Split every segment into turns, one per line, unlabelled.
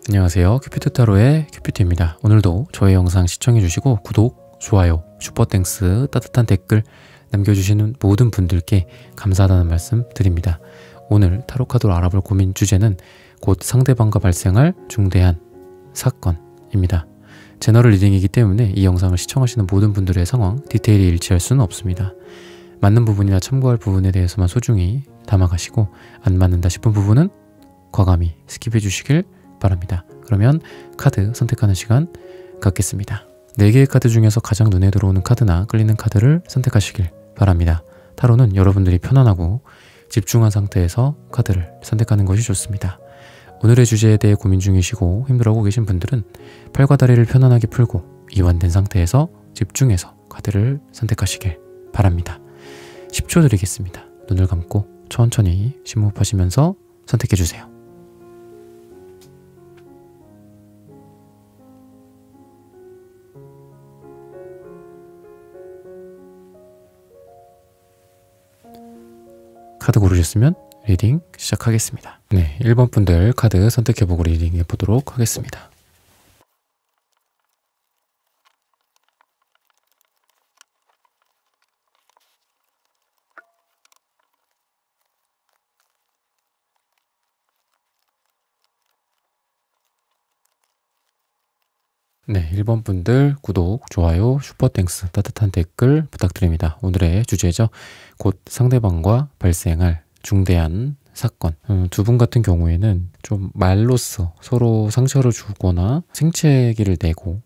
안녕하세요. 큐피트 타로의 큐피트입니다. 오늘도 저의 영상 시청해주시고 구독, 좋아요, 슈퍼땡스, 따뜻한 댓글 남겨주시는 모든 분들께 감사하다는 말씀 드립니다. 오늘 타로카드로 알아볼 고민 주제는 곧 상대방과 발생할 중대한 사건입니다. 제너럴 리딩이기 때문에 이 영상을 시청하시는 모든 분들의 상황, 디테일이 일치할 수는 없습니다. 맞는 부분이나 참고할 부분에 대해서만 소중히 담아가시고 안 맞는다 싶은 부분은 과감히 스킵해 주시길 바랍니다. 그러면 카드 선택하는 시간 갖겠습니다. 4개의 카드 중에서 가장 눈에 들어오는 카드나 끌리는 카드를 선택하시길 바랍니다. 타로는 여러분들이 편안하고 집중한 상태에서 카드를 선택하는 것이 좋습니다. 오늘의 주제에 대해 고민 중이시고 힘들어하고 계신 분들은 팔과 다리를 편안하게 풀고 이완된 상태에서 집중해서 카드를 선택하시길 바랍니다. 10초 드리겠습니다. 눈을 감고 천천히 심호흡하시면서 선택해주세요. 카드 고르셨으면 리딩 시작하겠습니다. 네, 1번 분들 카드 선택해보고 리딩해 보도록 하겠습니다. 네, 1번 분들 구독, 좋아요, 슈퍼땡스, 따뜻한 댓글 부탁드립니다. 오늘의 주제죠. 곧 상대방과 발생할 중대한 사건. 두 분 같은 경우에는 좀 말로써 서로 상처를 주거나 생채기를 내고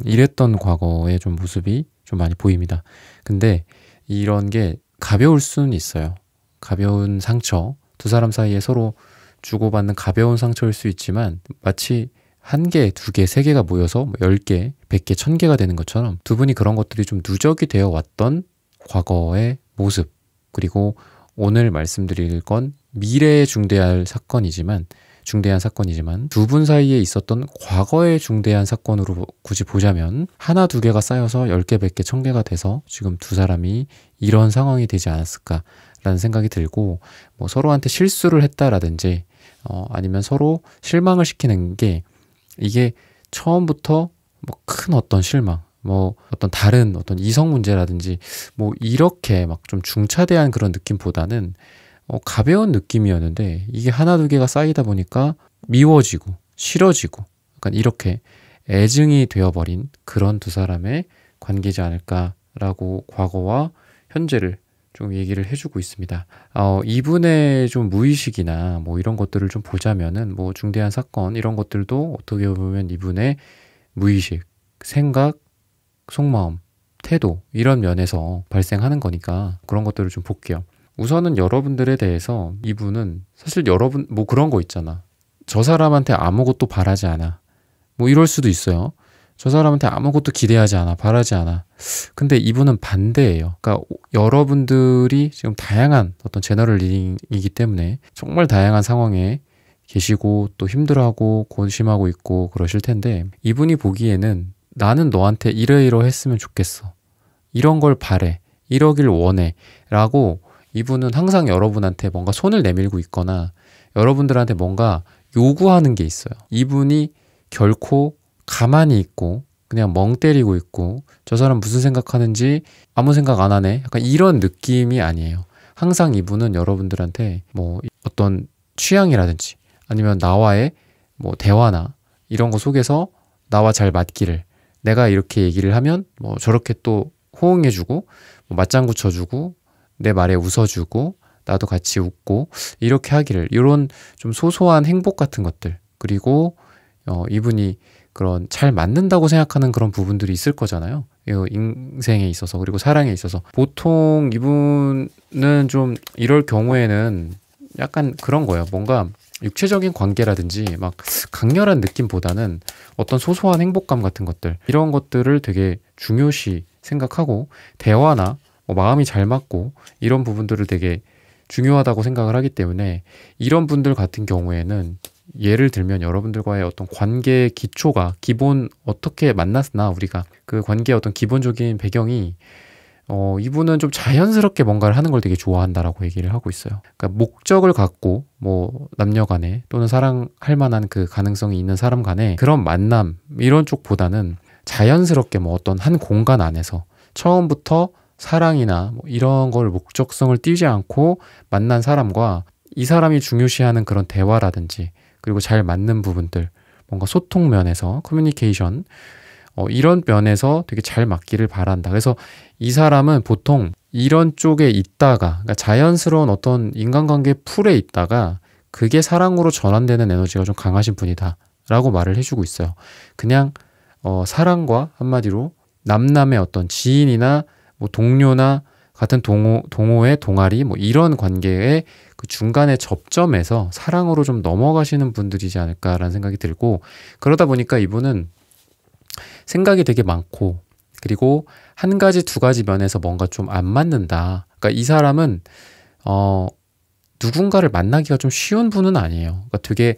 이랬던 과거의 좀 모습이 좀 많이 보입니다. 근데 이런 게 가벼울 수는 있어요. 가벼운 상처, 두 사람 사이에 서로 주고받는 가벼운 상처일 수 있지만 마치 1개, 2개, 3개가 모여서 10개, 100개, 1000개가 되는 것처럼 두 분이 그런 것들이 좀 누적이 되어 왔던 과거의 모습, 그리고 오늘 말씀드릴 건 미래에 중대한 사건이지만 두 분 사이에 있었던 과거의 중대한 사건으로 굳이 보자면 하나, 2개가 쌓여서 10개, 100개, 1000개가 돼서 지금 두 사람이 이런 상황이 되지 않았을까라는 생각이 들고, 뭐 서로한테 실수를 했다라든지 아니면 서로 실망을 시키는 게 이게 처음부터 뭐 큰 어떤 실망, 뭐 어떤 다른 어떤 이성 문제라든지 뭐 이렇게 막 좀 중차대한 그런 느낌보다는 가벼운 느낌이었는데 이게 하나, 2개가 쌓이다 보니까 미워지고 싫어지고 약간 이렇게 애증이 되어버린 그런 두 사람의 관계지 않을까라고 과거와 현재를 좀 얘기를 해주고 있습니다. 이분의 좀 무의식이나 뭐 이런 것들을 좀 보자면은 뭐 중대한 사건 이런 것들도 어떻게 보면 이분의 무의식, 생각, 속마음, 태도 이런 면에서 발생하는 거니까 그런 것들을 좀 볼게요. 우선은 여러분들에 대해서 이분은 사실 여러분 뭐 그런 거 있잖아. 저 사람한테 아무것도 바라지 않아. 뭐 이럴 수도 있어요. 저 사람한테 아무것도 기대하지 않아, 바라지 않아. 근데 이분은 반대예요. 그러니까 여러분들이 지금 다양한 어떤 제너럴 리딩이기 때문에 정말 다양한 상황에 계시고 또 힘들어하고 고심하고 있고 그러실 텐데 이분이 보기에는 나는 너한테 이러이러했으면 좋겠어. 이런 걸 바래. 이러길 원해. 라고 이분은 항상 여러분한테 뭔가 손을 내밀고 있거나 여러분들한테 뭔가 요구하는 게 있어요. 이분이 결코 가만히 있고 그냥 멍 때리고 있고 저 사람 무슨 생각하는지 아무 생각 안 하네 약간 이런 느낌이 아니에요. 항상 이분은 여러분들한테 뭐 어떤 취향이라든지 아니면 나와의 뭐 대화나 이런 거 속에서 나와 잘 맞기를, 내가 이렇게 얘기를 하면 뭐 저렇게 또 호응해주고 뭐 맞장구 쳐주고 내 말에 웃어주고 나도 같이 웃고 이렇게 하기를, 이런 좀 소소한 행복 같은 것들, 그리고 이분이 그런 잘 맞는다고 생각하는 그런 부분들이 있을 거잖아요. 인생에 있어서 그리고 사랑에 있어서 보통 이분은 좀 이럴 경우에는 약간 그런 거예요. 뭔가 육체적인 관계라든지 막 강렬한 느낌보다는 어떤 소소한 행복감 같은 것들 이런 것들을 되게 중요시 생각하고 대화나 뭐 마음이 잘 맞고 이런 부분들을 되게 중요하다고 생각을 하기 때문에 이런 분들 같은 경우에는 예를 들면 여러분들과의 어떤 관계의 기초가 기본 어떻게 만났나 우리가 그 관계의 어떤 기본적인 배경이 이분은 좀 자연스럽게 뭔가를 하는 걸 되게 좋아한다라고 얘기를 하고 있어요. 그러니까 목적을 갖고 뭐 남녀 간에 또는 사랑할 만한 그 가능성이 있는 사람 간에 그런 만남 이런 쪽보다는 자연스럽게 뭐 어떤 한 공간 안에서 처음부터 사랑이나 뭐 이런 걸 목적성을 띄지 않고 만난 사람과 이 사람이 중요시하는 그런 대화라든지 그리고 잘 맞는 부분들 뭔가 소통 면에서 커뮤니케이션 이런 면에서 되게 잘 맞기를 바란다. 그래서 이 사람은 보통 이런 쪽에 있다가 그러니까 자연스러운 어떤 인간관계 풀에 있다가 그게 사랑으로 전환되는 에너지가 좀 강하신 분이다 라고 말을 해주고 있어요. 그냥 사랑과 한마디로 남남의 어떤 지인이나 뭐 동료나 같은 동호회 동아리 뭐 이런 관계의 그 중간에 접점에서 사랑으로 좀 넘어가시는 분들이지 않을까라는 생각이 들고, 그러다 보니까 이분은 생각이 되게 많고 그리고 한 가지 두 가지 면에서 뭔가 좀 안 맞는다. 그러니까 이 사람은 누군가를 만나기가 좀 쉬운 분은 아니에요. 그러니까 되게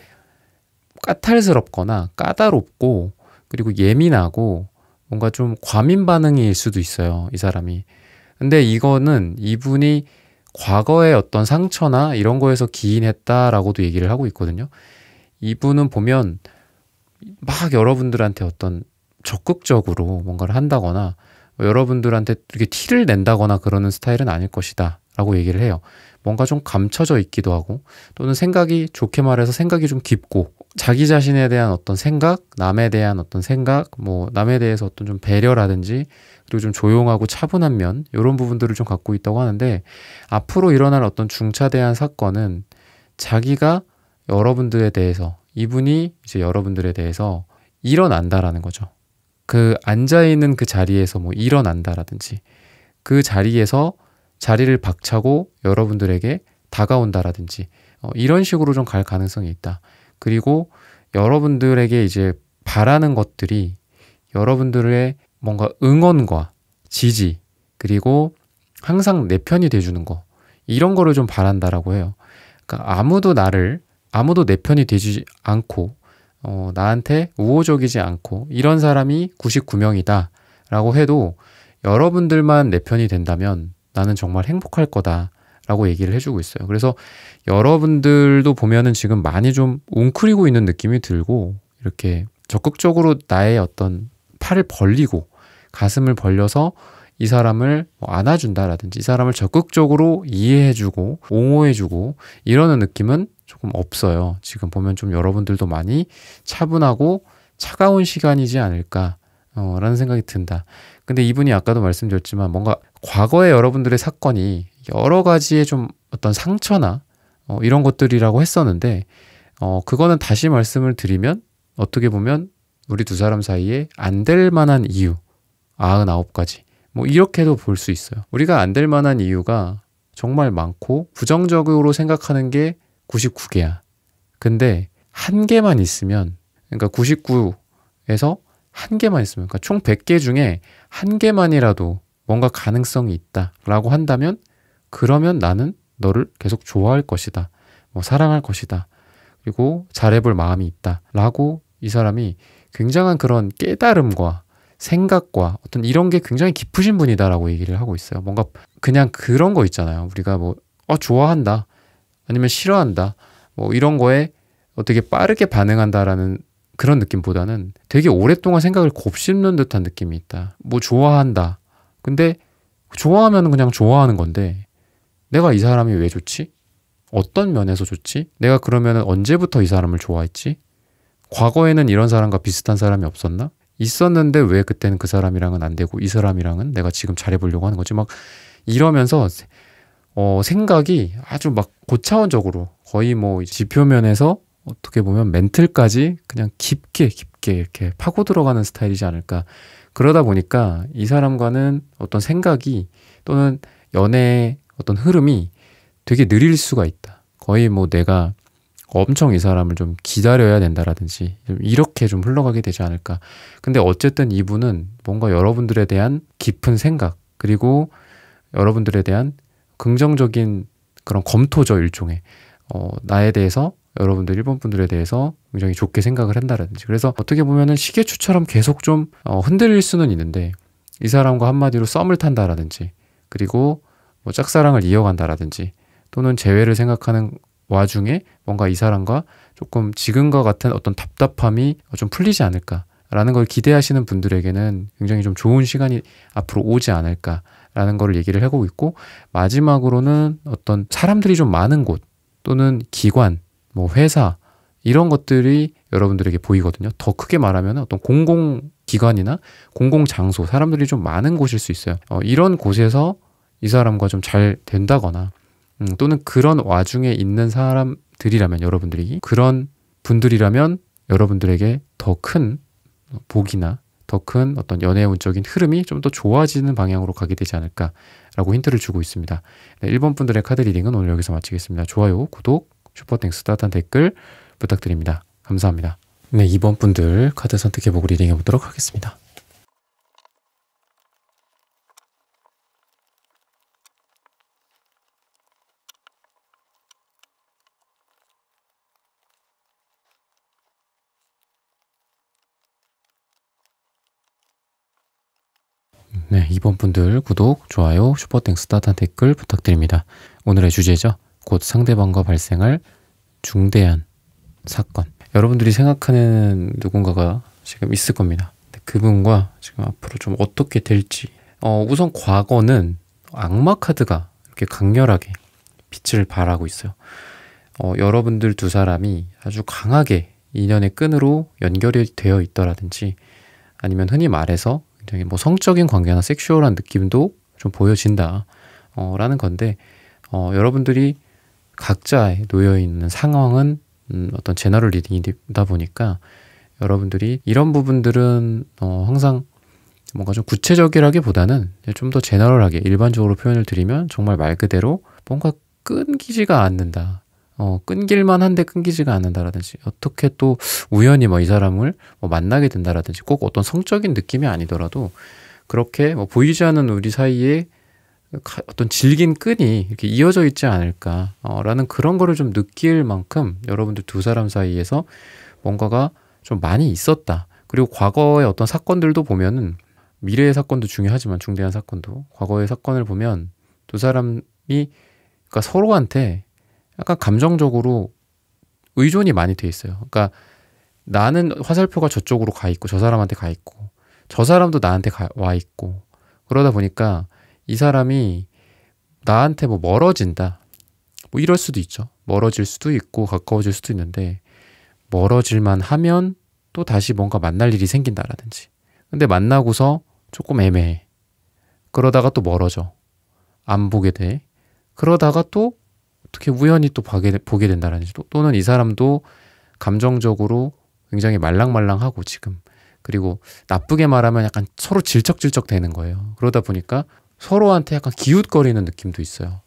까탈스럽거나 까다롭고 그리고 예민하고 뭔가 좀 과민 반응일 수도 있어요, 이 사람이. 근데 이거는 이분이 과거의 어떤 상처나 이런 거에서 기인했다라고도 얘기를 하고 있거든요. 이분은 보면 막 여러분들한테 어떤 적극적으로 뭔가를 한다거나 여러분들한테 이렇게 티를 낸다거나 그러는 스타일은 아닐 것이다 라고 얘기를 해요. 뭔가 좀 감춰져 있기도 하고 또는 생각이, 좋게 말해서 생각이 좀 깊고 자기 자신에 대한 어떤 생각, 남에 대한 어떤 생각, 뭐 남에 대해서 어떤 좀 배려라든지 그리고 좀 조용하고 차분한 면 이런 부분들을 좀 갖고 있다고 하는데, 앞으로 일어날 어떤 중차대한 사건은 자기가 여러분들에 대해서, 이분이 이제 여러분들에 대해서 일어난다라는 거죠. 그 앉아있는 그 자리에서 뭐 일어난다라든지 그 자리에서 자리를 박차고 여러분들에게 다가온다라든지 이런 식으로 좀 갈 가능성이 있다. 그리고 여러분들에게 이제 바라는 것들이 여러분들의 뭔가 응원과 지지 그리고 항상 내 편이 돼주는 거, 이런 거를 좀 바란다라고 해요. 그러니까 아무도 내 편이 되지 않고 나한테 우호적이지 않고 이런 사람이 99명이다 라고 해도 여러분들만 내 편이 된다면 나는 정말 행복할 거다 라고 얘기를 해주고 있어요. 그래서 여러분들도 보면은 지금 많이 좀 웅크리고 있는 느낌이 들고 이렇게 적극적으로 나의 어떤 팔을 벌리고 가슴을 벌려서 이 사람을 안아준다라든지 이 사람을 적극적으로 이해해주고 옹호해주고 이러는 느낌은 조금 없어요. 지금 보면 좀 여러분들도 많이 차분하고 차가운 시간이지 않을까 라는 생각이 든다. 근데 이분이 아까도 말씀드렸지만 뭔가 과거의 여러분들의 사건이 여러 가지의 좀 어떤 상처나 이런 것들이라고 했었는데 그거는 다시 말씀을 드리면 어떻게 보면 우리 두 사람 사이에 안 될 만한 이유 99가지 뭐 이렇게도 볼 수 있어요. 우리가 안 될 만한 이유가 정말 많고 부정적으로 생각하는 게 99개야. 근데 한 개만 있으면, 그러니까 99에서 한 개만 있으면, 그러니까 총 100개 중에 한 개만이라도 뭔가 가능성이 있다라고 한다면 그러면 나는 너를 계속 좋아할 것이다. 뭐 사랑할 것이다. 그리고 잘해볼 마음이 있다라고 이 사람이 굉장한 그런 깨달음과 생각과 어떤 이런 게 굉장히 깊으신 분이다라고 얘기를 하고 있어요. 뭔가 그냥 그런 거 있잖아요. 우리가 뭐 좋아한다 아니면 싫어한다 뭐 이런 거에 되게 빠르게 반응한다라는 그런 느낌보다는 되게 오랫동안 생각을 곱씹는 듯한 느낌이 있다. 뭐 좋아한다. 근데 좋아하면 그냥 좋아하는 건데 내가 이 사람이 왜 좋지? 어떤 면에서 좋지? 내가 그러면 언제부터 이 사람을 좋아했지? 과거에는 이런 사람과 비슷한 사람이 없었나? 있었는데 왜 그때는 그 사람이랑은 안 되고 이 사람이랑은 내가 지금 잘해보려고 하는 거지? 막 이러면서 생각이 아주 막 고차원적으로 거의 뭐 지표면에서 어떻게 보면 멘틀까지 그냥 깊게 이렇게 파고 들어가는 스타일이지 않을까. 그러다 보니까 이 사람과는 어떤 생각이 또는 연애의 어떤 흐름이 되게 느릴 수가 있다. 거의 뭐 내가 엄청 이 사람을 좀 기다려야 된다라든지 좀 이렇게 좀 흘러가게 되지 않을까. 근데 어쨌든 이분은 뭔가 여러분들에 대한 깊은 생각 그리고 여러분들에 대한 긍정적인 그런 검토죠, 일종의. 나에 대해서 여러분들 일본 분들에 대해서 굉장히 좋게 생각을 한다라든지. 그래서 어떻게 보면은 시계추처럼 계속 좀 흔들릴 수는 있는데 이 사람과 한마디로 썸을 탄다라든지 그리고 뭐 짝사랑을 이어간다라든지 또는 재회를 생각하는 와중에 뭔가 이 사람과 조금 지금과 같은 어떤 답답함이 좀 풀리지 않을까라는 걸 기대하시는 분들에게는 굉장히 좀 좋은 시간이 앞으로 오지 않을까라는 걸 얘기를 하고 있고, 마지막으로는 어떤 사람들이 좀 많은 곳 또는 기관, 뭐 회사 이런 것들이 여러분들에게 보이거든요. 더 크게 말하면 어떤 공공기관이나 공공장소, 사람들이 좀 많은 곳일 수 있어요. 이런 곳에서 이 사람과 좀 잘 된다거나 또는 그런 와중에 있는 사람들이라면, 여러분들이 그런 분들이라면 여러분들에게 더 큰 복이나 더 큰 어떤 연애 운적인 흐름이 좀 더 좋아지는 방향으로 가게 되지 않을까라고 힌트를 주고 있습니다. 네, 1번 분들의 카드 리딩은 오늘 여기서 마치겠습니다. 좋아요, 구독, 슈퍼땡스, 따뜻한 댓글 부탁드립니다. 감사합니다. 네, 2번 분들 카드 선택해보고 리딩해 보도록 하겠습니다. 네, 2번 분들 구독, 좋아요, 슈퍼땡스, 따뜻한 댓글 부탁드립니다. 오늘의 주제죠. 곧 상대방과 발생할 중대한 사건. 여러분들이 생각하는 누군가가 지금 있을 겁니다. 그분과 지금 앞으로 좀 어떻게 될지. 우선 과거는 악마 카드가 이렇게 강렬하게 빛을 발하고 있어요. 여러분들 두 사람이 아주 강하게 인연의 끈으로 연결이 되어 있더라든지, 아니면 흔히 말해서 굉장히 뭐 성적인 관계나 섹슈얼한 느낌도 좀 보여진다 라는 건데, 여러분들이 각자에 놓여있는 상황은 어떤 제너럴 리딩이다 보니까 여러분들이 이런 부분들은 항상 뭔가 좀 구체적이라기보다는 좀 더 제너럴하게 일반적으로 표현을 드리면 정말 말 그대로 뭔가 끊기지가 않는다, 끊길만 한데 끊기지가 않는다라든지, 어떻게 또 우연히 뭐 이 사람을 뭐 만나게 된다라든지, 꼭 어떤 성적인 느낌이 아니더라도 그렇게 뭐 보이지 않는 우리 사이에 어떤 질긴 끈이 이렇게 이어져 있지 않을까라는 그런 거를 좀 느낄 만큼 여러분들 두 사람 사이에서 뭔가가 좀 많이 있었다. 그리고 과거의 어떤 사건들도 보면은, 미래의 사건도 중요하지만 중대한 사건도, 과거의 사건을 보면 두 사람이 그러니까 서로한테 약간 감정적으로 의존이 많이 돼 있어요. 그러니까 나는 화살표가 저쪽으로 가 있고 저 사람한테 가 있고 저 사람도 나한테 와 있고, 그러다 보니까 이 사람이 나한테 뭐 멀어진다, 뭐 이럴 수도 있죠. 멀어질 수도 있고 가까워질 수도 있는데, 멀어질만 하면 또 다시 뭔가 만날 일이 생긴다라든지, 근데 만나고서 조금 애매해, 그러다가 또 멀어져, 안 보게 돼, 그러다가 또 어떻게 우연히 또 보게 된다라든지, 또는 이 사람도 감정적으로 굉장히 말랑말랑하고 지금, 그리고 나쁘게 말하면 약간 서로 질척질척 되는 거예요. 그러다 보니까 서로한테 약간 기웃거리는 느낌도 있어요.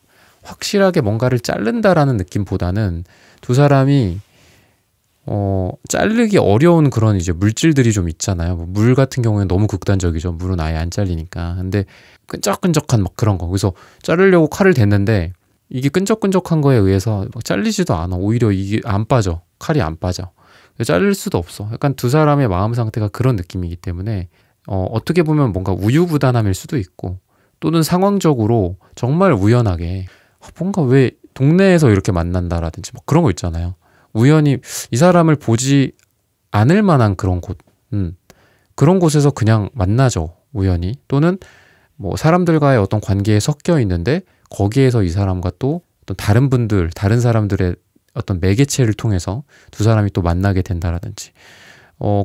확실하게 뭔가를 자른다라는 느낌보다는 두 사람이 자르기 어려운 그런 이제 물질들이 좀 있잖아요. 뭐 물 같은 경우에는 너무 극단적이죠. 물은 아예 안 잘리니까. 근데 끈적끈적한 막 그런 거. 그래서 자르려고 칼을 댔는데 이게 끈적끈적한 거에 의해서 막 잘리지도 않아. 오히려 이게 안 빠져. 칼이 안 빠져. 자를 수도 없어. 약간 두 사람의 마음 상태가 그런 느낌이기 때문에 어떻게 보면 뭔가 우유부단함일 수도 있고, 또는 상황적으로 정말 우연하게 뭔가 왜 동네에서 이렇게 만난다라든지 막 그런 거 있잖아요. 우연히 이 사람을 보지 않을 만한 그런 곳, 그런 곳에서 그냥 만나죠, 우연히. 또는 뭐 사람들과의 어떤 관계에 섞여 있는데 거기에서 이 사람과 또 어떤 다른 분들, 다른 사람들의 어떤 매개체를 통해서 두 사람이 또 만나게 된다라든지,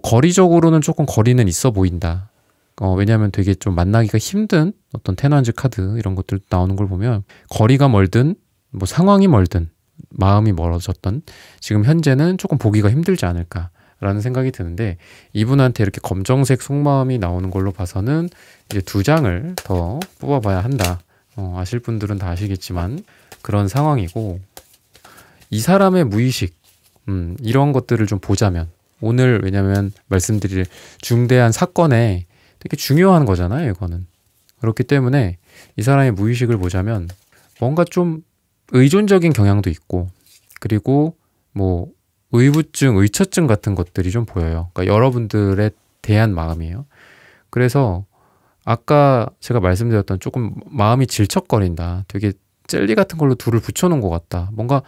거리적으로는 조금 거리는 있어 보인다. 왜냐하면 되게 좀 만나기가 힘든 어떤 텐원즈 카드 이런 것들 나오는 걸 보면, 거리가 멀든 뭐 상황이 멀든 마음이 멀어졌던 지금 현재는 조금 보기가 힘들지 않을까라는 생각이 드는데, 이분한테 이렇게 검정색 속마음이 나오는 걸로 봐서는 이제 2장을 더 뽑아봐야 한다. 아실 분들은 다 아시겠지만 그런 상황이고, 이 사람의 무의식, 이런 것들을 좀 보자면, 오늘 왜냐면 말씀드릴 중대한 사건에 되게 중요한 거잖아요, 이거는. 그렇기 때문에 이 사람의 무의식을 보자면 뭔가 좀 의존적인 경향도 있고, 그리고 뭐 의부증, 의처증 같은 것들이 좀 보여요. 그러니까 여러분들에 대한 마음이에요. 그래서 아까 제가 말씀드렸던 조금 마음이 질척거린다. 되게 젤리 같은 걸로 둘을 붙여놓은 것 같다. 뭔가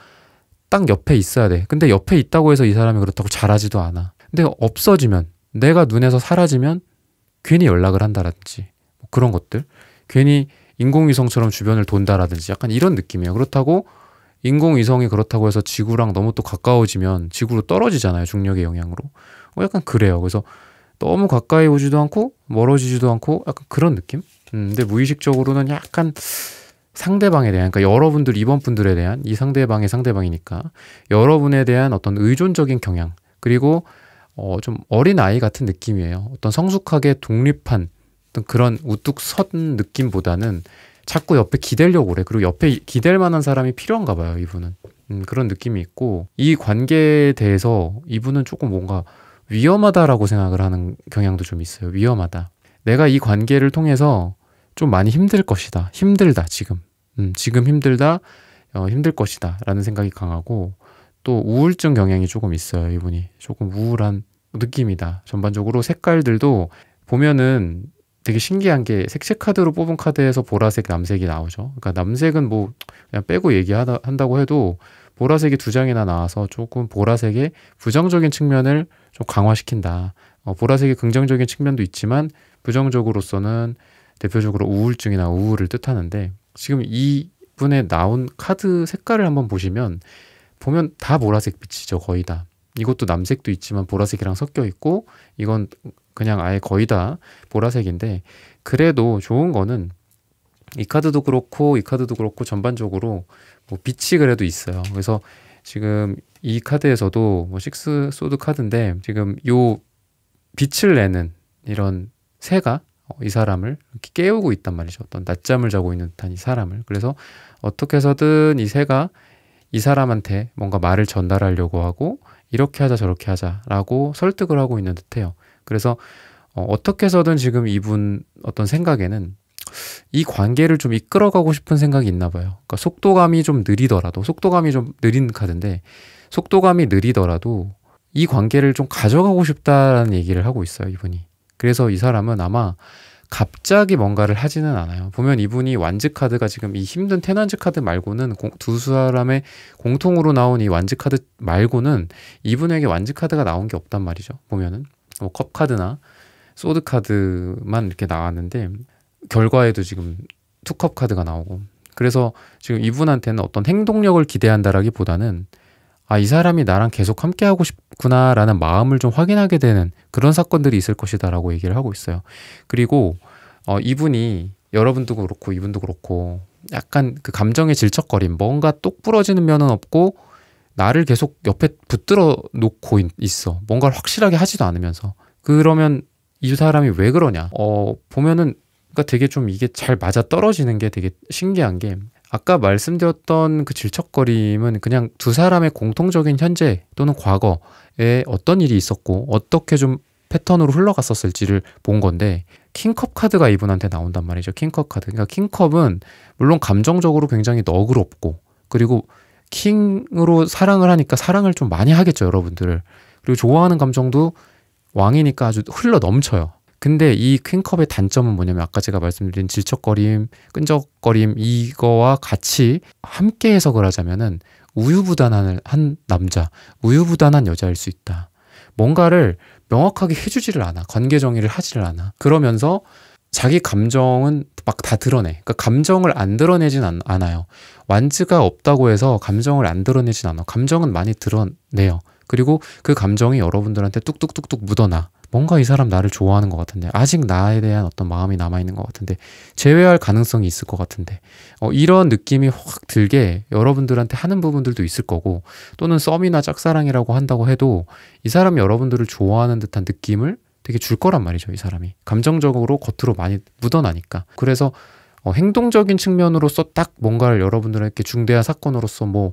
딱 옆에 있어야 돼. 근데 옆에 있다고 해서 이 사람이 그렇다고 잘하지도 않아. 근데 없어지면, 내가 눈에서 사라지면 괜히 연락을 한다라든지 뭐 그런 것들. 괜히 인공위성처럼 주변을 돈다라든지 약간 이런 느낌이에요. 그렇다고 인공위성이 그렇다고 해서 지구랑 너무 또 가까워지면 지구로 떨어지잖아요. 중력의 영향으로. 약간 그래요. 그래서 너무 가까이 오지도 않고 멀어지지도 않고 약간 그런 느낌? 근데 무의식적으로는 약간 상대방에 대한, 그러니까 여러분들, 이번 분들에 대한, 이 상대방의 상대방이니까 여러분에 대한 어떤 의존적인 경향, 그리고 좀 어린 아이 같은 느낌이에요. 어떤 성숙하게 독립한 어떤 그런 우뚝 선 느낌보다는 자꾸 옆에 기대려고 그래. 그리고 옆에 기댈 만한 사람이 필요한가 봐요, 이분은. 그런 느낌이 있고, 이 관계에 대해서 이분은 조금 뭔가 위험하다라고 생각을 하는 경향도 좀 있어요. 위험하다. 내가 이 관계를 통해서 좀 많이 힘들 것이다. 힘들다, 지금. 지금 힘들다, 힘들 것이다. 라는 생각이 강하고, 또 우울증 경향이 조금 있어요, 이분이. 조금 우울한 느낌이다. 전반적으로 색깔들도 보면은 되게 신기한 게 색채 카드로 뽑은 카드에서 보라색, 남색이 나오죠. 그러니까 남색은 뭐 그냥 빼고 얘기한다고 해도 보라색이 2장이나 나와서 조금 보라색의 부정적인 측면을 좀 강화시킨다. 보라색의 긍정적인 측면도 있지만 부정적으로서는 대표적으로 우울증이나 우울을 뜻하는데, 지금 이분의 나온 카드 색깔을 한번 보면 다 보라색 빛이죠. 거의 다. 이것도 남색도 있지만 보라색이랑 섞여 있고, 이건 그냥 아예 거의 다 보라색인데, 그래도 좋은 거는 이 카드도 그렇고 이 카드도 그렇고 전반적으로 뭐 빛이 그래도 있어요. 그래서 지금 이 카드에서도 뭐 식스 소드 카드인데, 지금 요 빛을 내는 이런 새가 이 사람을 이렇게 깨우고 있단 말이죠. 어떤 낮잠을 자고 있는 듯한 이 사람을. 그래서 어떻게 해서든 이 새가 이 사람한테 뭔가 말을 전달하려고 하고, 이렇게 하자 저렇게 하자라고 설득을 하고 있는 듯해요. 그래서 어떻게 해서든 지금 이분 어떤 생각에는 이 관계를 좀 이끌어가고 싶은 생각이 있나 봐요. 그러니까 속도감이 좀 느리더라도, 속도감이 좀 느린 카드인데, 속도감이 느리더라도 이 관계를 좀 가져가고 싶다라는 얘기를 하고 있어요, 이분이. 그래서 이 사람은 아마 갑자기 뭔가를 하지는 않아요. 보면 이분이 완즈 카드가 지금 이 힘든 테넌즈 카드 말고는 두 사람의 공통으로 나온 이 완즈 카드 말고는 이분에게 완즈 카드가 나온 게 없단 말이죠. 보면은 뭐 컵 카드나 소드 카드만 이렇게 나왔는데, 결과에도 지금 투컵 카드가 나오고, 그래서 지금 이분한테는 어떤 행동력을 기대한다라기보다는 이 사람이 나랑 계속 함께하고 싶구나라는 마음을 좀 확인하게 되는 그런 사건들이 있을 것이다 라고 얘기를 하고 있어요. 그리고 이분이, 여러분도 그렇고 이분도 그렇고 약간 그 감정의 질척거림, 뭔가 똑 부러지는 면은 없고 나를 계속 옆에 붙들어 놓고 있어. 뭔가를 확실하게 하지도 않으면서. 그러면 이 사람이 왜 그러냐? 보면은 그러니까 되게 좀 이게 잘 맞아 떨어지는 게 되게 신기한 게, 아까 말씀드렸던 그 질척거림은 그냥 두 사람의 공통적인 현재 또는 과거에 어떤 일이 있었고 어떻게 좀 패턴으로 흘러갔었을지를 본 건데, 킹컵 카드가 이분한테 나온단 말이죠. 킹컵 카드. 그러니까 킹컵은 물론 감정적으로 굉장히 너그럽고, 그리고 킹으로 사랑을 하니까 사랑을 좀 많이 하겠죠, 여러분들을. 그리고 좋아하는 감정도 왕이니까 아주 흘러 넘쳐요. 근데 이 퀸컵의 단점은 뭐냐면, 아까 제가 말씀드린 질척거림, 끈적거림, 이거와 같이 함께 해석을 하자면은 우유부단한 한 남자, 우유부단한 여자일 수 있다. 뭔가를 명확하게 해주지를 않아. 관계 정의를 하지를 않아. 그러면서 자기 감정은 막 다 드러내. 그러니까 감정을 안 드러내진 않아요. 완즈가 없다고 해서 감정을 안 드러내진 않아. 감정은 많이 드러내요. 그리고 그 감정이 여러분들한테 뚝뚝뚝뚝 묻어나. 뭔가 이 사람 나를 좋아하는 것 같은데, 아직 나에 대한 어떤 마음이 남아있는 것 같은데, 제외할 가능성이 있을 것 같은데, 이런 느낌이 확 들게 여러분들한테 하는 부분들도 있을 거고, 또는 썸이나 짝사랑이라고 한다고 해도 이 사람이 여러분들을 좋아하는 듯한 느낌을 되게 줄 거란 말이죠. 이 사람이 감정적으로 겉으로 많이 묻어나니까. 그래서 행동적인 측면으로서 딱 뭔가를 여러분들에게 중대한 사건으로서 뭐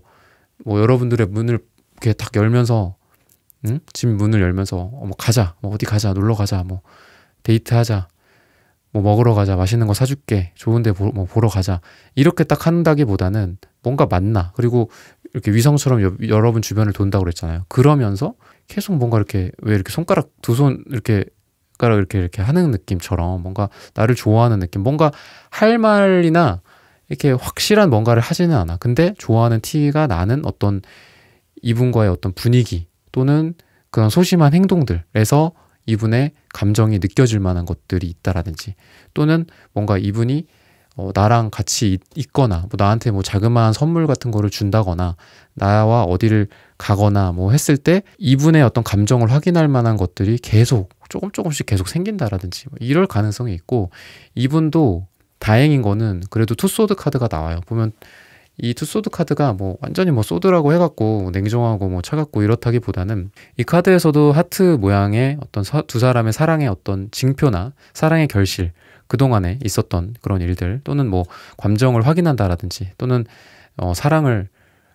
여러분들의 문을 이렇게 딱 열면서, 집 문을 열면서 뭐 가자, 뭐 어디 가자, 놀러 가자, 뭐 데이트하자, 뭐 먹으러 가자, 맛있는 거 사줄게, 좋은데 뭐 보러 가자, 이렇게 딱 한다기보다는 뭔가 만나, 그리고 이렇게 위성처럼 여러분 주변을 돈다고 그랬잖아요. 그러면서 계속 뭔가 이렇게, 왜 이렇게 손가락 두 손 이렇게 젓가락 이렇게 하는 느낌처럼 뭔가 나를 좋아하는 느낌, 뭔가 할 말이나 이렇게 확실한 뭔가를 하지는 않아. 근데 좋아하는 티가 나는 어떤 이분과의 어떤 분위기 또는 그런 소심한 행동들에서 이분의 감정이 느껴질 만한 것들이 있다라든지, 또는 뭔가 이분이 나랑 같이 있거나 뭐 나한테 뭐 자그마한 선물 같은 거를 준다거나 나와 어디를 가거나 뭐 했을 때 이분의 어떤 감정을 확인할 만한 것들이 계속 조금씩 계속 생긴다라든지 뭐 이럴 가능성이 있고, 이분도 다행인 거는 그래도 투소드 카드가 나와요. 보면 이 투소드 카드가 뭐 완전히 뭐 소드라고 해갖고 냉정하고 뭐 차갑고 이렇다기보다는 이 카드에서도 하트 모양의 어떤 두 사람의 사랑의 어떤 징표나 사랑의 결실, 그동안에 있었던 그런 일들, 또는 뭐 감정을 확인한다라든지, 또는 사랑을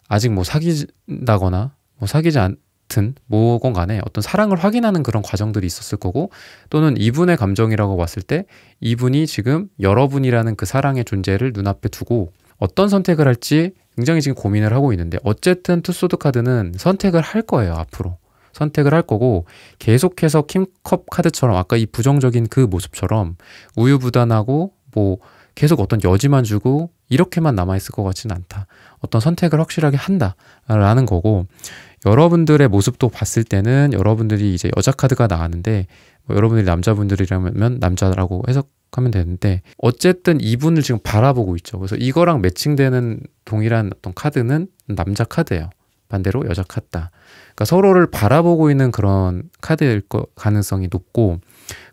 아직 뭐 사귀다거나 뭐 사귀지 않든 뭐건 간에 어떤 사랑을 확인하는 그런 과정들이 있었을 거고, 또는 이분의 감정이라고 봤을 때 이분이 지금 여러분이라는 그 사랑의 존재를 눈앞에 두고 어떤 선택을 할지 굉장히 지금 고민을 하고 있는데, 어쨌든 투소드 카드는 선택을 할 거예요. 앞으로 선택을 할 거고, 계속해서 킹컵 카드처럼 아까 이 부정적인 그 모습처럼 우유부단하고 뭐 계속 어떤 여지만 주고 이렇게만 남아있을 것 같지는 않다. 어떤 선택을 확실하게 한다라는 거고, 여러분들의 모습도 봤을 때는 여러분들이 이제 여자 카드가 나왔는데 뭐 여러분들이 남자분들이라면 남자라고 해석하면 되는데, 어쨌든 이분을 지금 바라보고 있죠. 그래서 이거랑 매칭되는 동일한 어떤 카드는 남자 카드예요. 반대로 여자 카드다. 그러니까 서로를 바라보고 있는 그런 카드일 가능성이 높고,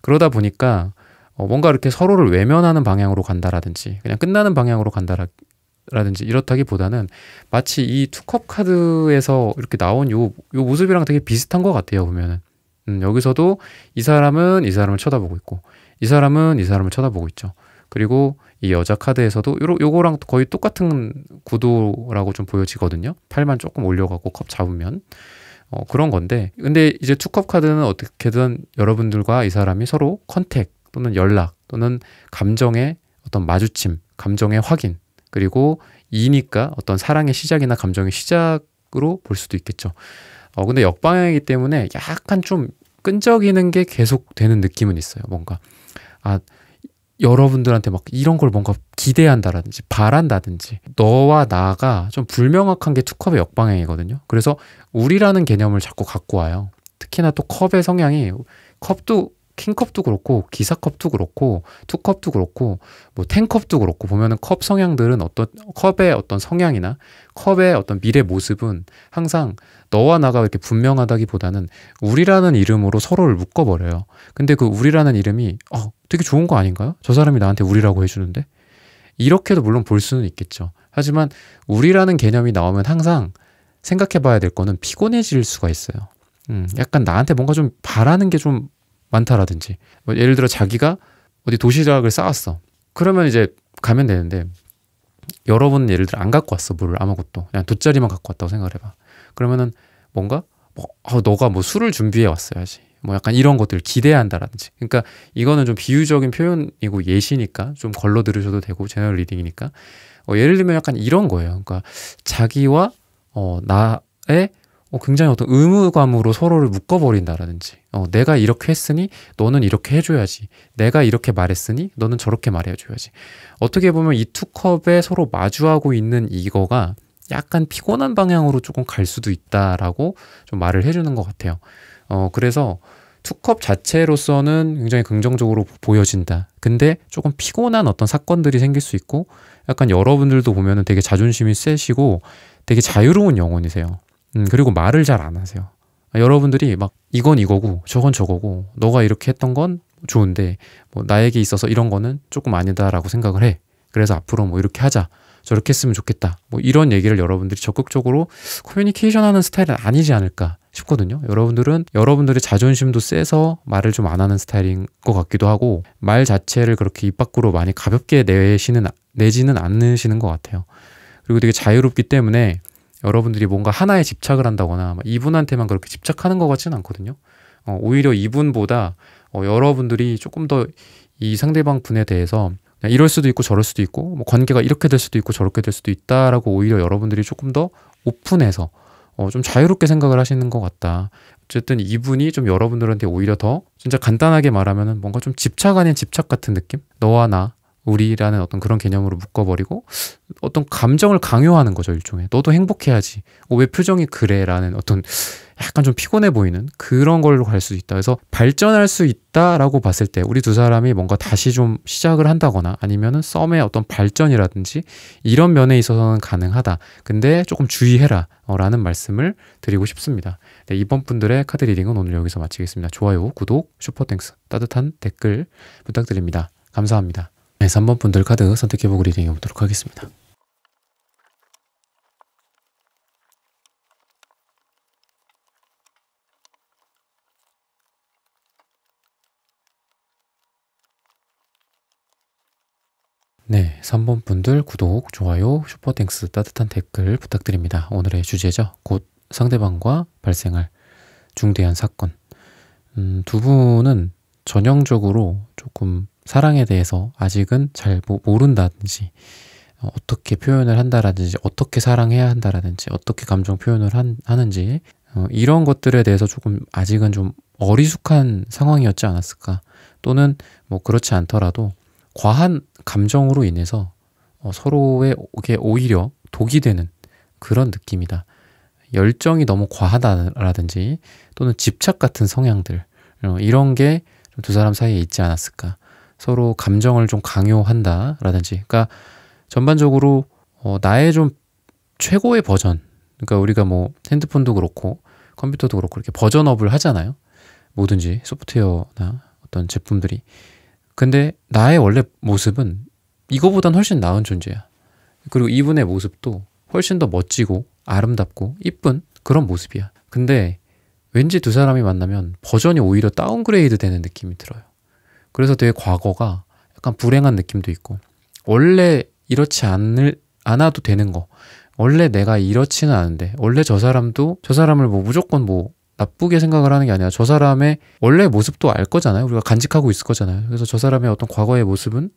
그러다 보니까 뭔가 이렇게 서로를 외면하는 방향으로 간다라든지 그냥 끝나는 방향으로 간다라든지 이렇다기보다는 마치 이 투컵 카드에서 이렇게 나온 요 모습이랑 되게 비슷한 것 같아요. 보면은 여기서도 이 사람은 이 사람을 쳐다보고 있고, 이 사람은 이 사람을 쳐다보고 있죠. 그리고 이 여자 카드에서도 요거랑 거의 똑같은 구도라고 좀 보여지거든요. 팔만 조금 올려가고 컵 잡으면 그런 건데, 근데 이제 투컵 카드는 어떻게든 여러분들과 이 사람이 서로 컨택 또는 연락 또는 감정의 어떤 마주침, 감정의 확인, 그리고 이니까 어떤 사랑의 시작이나 감정의 시작으로 볼 수도 있겠죠. 근데 역방향이기 때문에 약간 좀 끈적이는 게 계속 되는 느낌은 있어요. 뭔가 여러분들한테 막 이런 걸 뭔가 기대한다라든지 바란다든지, 너와 나가 좀 불명확한 게 투컵의 역방향이거든요. 그래서 우리라는 개념을 자꾸 갖고 와요. 특히나 또 컵의 성향이, 컵도 킹컵도 그렇고 기사컵도 그렇고 투컵도 그렇고 뭐 텐컵도 그렇고, 보면은 컵 성향들은 어떤 컵의 어떤 성향이나 컵의 어떤 미래 모습은 항상 너와 나가 이렇게 분명하다기보다는 우리라는 이름으로 서로를 묶어버려요. 근데 그 우리라는 이름이 되게 좋은 거 아닌가요? 저 사람이 나한테 우리라고 해주는데? 이렇게도 물론 볼 수는 있겠죠. 하지만 우리라는 개념이 나오면 항상 생각해 봐야 될 거는 피곤해질 수가 있어요. 약간 나한테 뭔가 좀 바라는 게 좀 많다라든지, 뭐 예를 들어 자기가 어디 도시락을 싸왔어. 그러면 이제 가면 되는데, 여러분 예를 들어 안 갖고 왔어. 물을 아무것도 그냥 돗자리만 갖고 왔다고 생각을 해봐. 그러면은 뭔가 너가 뭐 술을 준비해 왔어야지, 뭐 약간 이런 것들을 기대한다라든지. 그러니까 이거는 좀 비유적인 표현이고 예시니까 좀 걸러 들으셔도 되고 제너럴 리딩이니까 예를 들면 약간 이런 거예요. 그러니까 자기와 나의 굉장히 어떤 의무감으로 서로를 묶어버린다라든지, 내가 이렇게 했으니 너는 이렇게 해줘야지, 내가 이렇게 말했으니 너는 저렇게 말해줘야지. 어떻게 보면 이 투 컵에 서로 마주하고 있는 이거가 약간 피곤한 방향으로 조금 갈 수도 있다라고 좀 말을 해주는 것 같아요. 그래서 투컵 자체로서는 굉장히 긍정적으로 보여진다. 근데 조금 피곤한 어떤 사건들이 생길 수 있고, 약간 여러분들도 보면은 되게 자존심이 세시고 되게 자유로운 영혼이세요. 그리고 말을 잘 안 하세요. 여러분들이 막 이건 이거고 저건 저거고 너가 이렇게 했던 건 좋은데 뭐 나에게 있어서 이런 거는 조금 아니다라고 생각을 해. 그래서 앞으로 뭐 이렇게 하자, 저렇게 했으면 좋겠다, 뭐 이런 얘기를 여러분들이 적극적으로 커뮤니케이션 하는 스타일은 아니지 않을까 싶거든요. 여러분들은 여러분들의 자존심도 세서 말을 좀 안 하는 스타일인 것 같기도 하고, 말 자체를 그렇게 입 밖으로 많이 가볍게 내지는 않으시는 것 같아요. 그리고 되게 자유롭기 때문에 여러분들이 뭔가 하나에 집착을 한다거나 이분한테만 그렇게 집착하는 것 같지는 않거든요. 오히려 이분보다 여러분들이 조금 더 이 상대방 분에 대해서 그냥 이럴 수도 있고 저럴 수도 있고, 뭐 관계가 이렇게 될 수도 있고 저렇게 될 수도 있다라고 오히려 여러분들이 조금 더 오픈해서 좀 자유롭게 생각을 하시는 것 같다. 어쨌든 이분이 좀 여러분들한테 오히려 더 진짜 간단하게 말하면은 뭔가 좀 집착 아닌 집착 같은 느낌? 너와 나, 우리라는 어떤 그런 개념으로 묶어버리고 어떤 감정을 강요하는 거죠, 일종의. 너도 행복해야지. 왜 표정이 그래? 라는 어떤 약간 좀 피곤해 보이는 그런 걸로 갈 수 있다. 그래서 발전할 수 있다라고 봤을 때 우리 두 사람이 뭔가 다시 좀 시작을 한다거나 아니면은 썸의 어떤 발전이라든지 이런 면에 있어서는 가능하다. 근데 조금 주의해라 라는 말씀을 드리고 싶습니다. 네, 이번 분들의 카드 리딩은 오늘 여기서 마치겠습니다. 좋아요, 구독, 슈퍼땡스, 따뜻한 댓글 부탁드립니다. 감사합니다. 네, 3번 분들 카드 선택해보고 리딩 해보도록 하겠습니다. 네, 3번 분들 구독, 좋아요, 슈퍼땡스, 따뜻한 댓글 부탁드립니다. 오늘의 주제죠. 곧 상대방과 발생할 중대한 사건. 두 분은 전형적으로 조금 사랑에 대해서 아직은 잘 모른다든지 어떻게 표현을 한다라든지 어떻게 사랑해야 한다라든지 어떻게 감정 표현을 하는지 이런 것들에 대해서 조금 아직은 좀 어리숙한 상황이었지 않았을까. 또는 뭐 그렇지 않더라도 과한 감정으로 인해서 서로에게 오히려 독이 되는 그런 느낌이다. 열정이 너무 과하다라든지 또는 집착 같은 성향들 이런 게 두 사람 사이에 있지 않았을까. 서로 감정을 좀 강요한다라든지 그러니까 전반적으로 나의 좀 최고의 버전 그러니까 우리가 뭐 핸드폰도 그렇고 컴퓨터도 그렇고 이렇게 버전업을 하잖아요. 뭐든지 소프트웨어나 어떤 제품들이. 근데 나의 원래 모습은 이거보단 훨씬 나은 존재야. 그리고 이분의 모습도 훨씬 더 멋지고 아름답고 이쁜 그런 모습이야. 근데 왠지 두 사람이 만나면 버전이 오히려 다운그레이드 되는 느낌이 들어요. 그래서 되게 과거가 약간 불행한 느낌도 있고 원래 이렇지 않아도 되는 거 원래 내가 이렇지는 않은데 원래 저 사람도 저 사람을 뭐 무조건 뭐 나쁘게 생각을 하는 게 아니라 저 사람의 원래 모습도 알 거잖아요. 우리가 간직하고 있을 거잖아요. 그래서 저 사람의 어떤 과거의 모습은